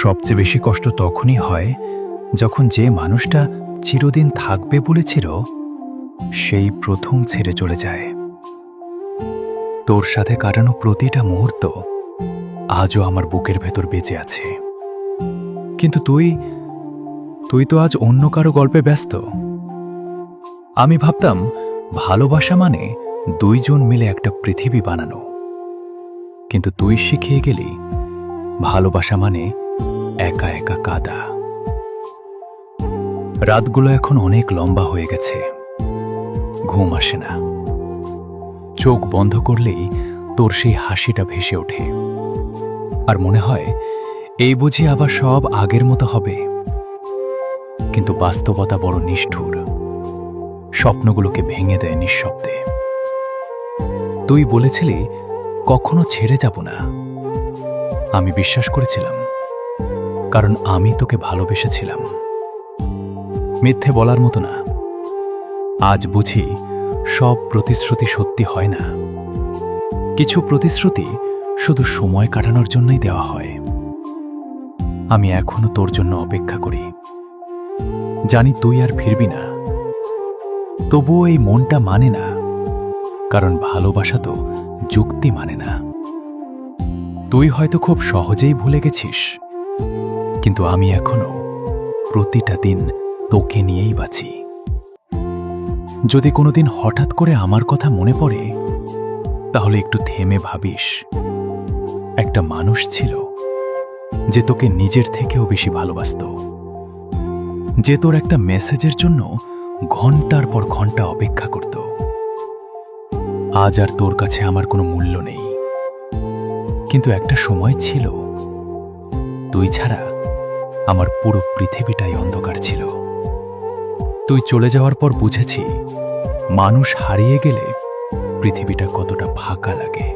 সবচেয়ে বেশি কষ্ট তখনই হয় যখন যে মানুষটা চিরদিন থাকবে বলেছিল সেই প্রথম ছেড়ে চলে যায়। তোর সাথে কাটানো প্রতিটা মুহূর্ত আজও আমার বুকের ভেতর বেঁচে আছে। কিন্তু তুই তো আজ অন্য কারো গল্পে ব্যস্ত। আমি ভাবতাম ভালোবাসা মানে দুইজন মিলে একটা পৃথিবী বানানো, কিন্তু তুই শিখিয়ে গেলি ভালোবাসা মানে একা একা কাঁদা। রাতগুলো এখন অনেক লম্বা হয়ে গেছে, ঘুম আসে না। চোখ বন্ধ করলেই তোর সেই হাসিটা ভেসে ওঠে, আর মনে হয় এই বুঝি আবার সব আগের মতো হবে। কিন্তু বাস্তবতা বড় নিষ্ঠুর, স্বপ্নগুলোকে ভেঙে দেয় নিঃশব্দে। তুই বলেছিলি কখনো ছেড়ে যাব না। আমি বিশ্বাস করেছিলাম, কারণ আমি তোকে ভালোবেসেছিলাম। মিথ্যে বলার মতো না। আজ বুঝি সব প্রতিশ্রুতি সত্যি হয় না। কিছু প্রতিশ্রুতি শুধু সময় কাটানোর জন্যই দেওয়া হয়। আমি এখনো তোর জন্য অপেক্ষা করি। জানি তুই আর ফিরবি না, তবুও এই মনটা মানে না, কারণ ভালোবাসা তো যুক্তি মানে না। তুই হয়তো খুব সহজেই ভুলে গেছিস, কিন্তু আমি এখনো প্রতিটা দিন তোকে নিয়েই বাঁচি। যদি কোনোদিন হঠাৎ করে আমার কথা মনে পড়ে, তাহলে একটু থেমে ভাবিস, একটা মানুষ ছিল যে তোকে নিজের থেকেও বেশি ভালোবাসত, যে তোর একটা মেসেজের জন্য ঘন্টার পর ঘন্টা অপেক্ষা করত। আজ আর তোর কাছে আমার কোনো মূল্য নেই, কিন্তু একটা সময় ছিল তুই ছাড়া আমার পুরো পৃথিবীটাই অন্ধকার ছিল। তুই চলে যাওয়ার পর বুঝেছি মানুষ হারিয়ে গেলে পৃথিবীটা কতটা ফাঁকা লাগে।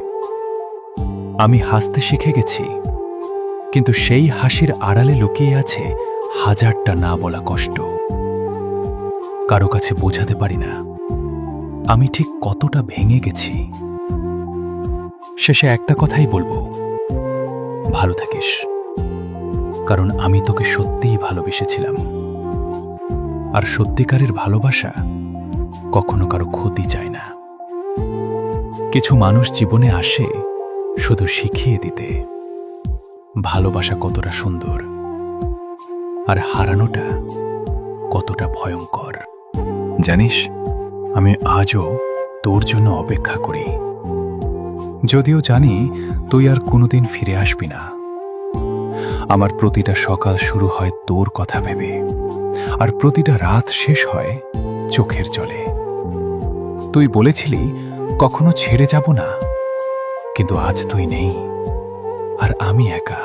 আমি হাসতে শিখে গেছি, কিন্তু সেই হাসির আড়ালে লুকিয়ে আছে হাজারটা না বলা কষ্ট। কারো কাছে বোঝাতে পারি না আমি ঠিক কতটা ভেঙে গেছি। শেষে একটা কথাই বলবো, ভালো থাকিস, কারণ আমি তোকে সত্যিই ভালোবেসেছিলাম। আর সত্যিকারের ভালোবাসা কখনো কারো ক্ষতি চায় না। কিছু মানুষ জীবনে আসে শুধু শিখিয়ে দিতে ভালোবাসা কতটা সুন্দর, আর হারানোটা কতটা ভয়ঙ্কর। জানিস, আমি আজও তোর জন্য অপেক্ষা করি, যদিও জানি তুই আর কোনোদিন ফিরে আসবি না। আমার প্রতিটা সকাল শুরু হয় তোর কথা ভেবে, আর প্রতিটা রাত শেষ হয় চোখের জলে। তুই বলেছিলি কখনো ছেড়ে যাব না, কিন্তু আজ তুই নেই, আর আমি একা।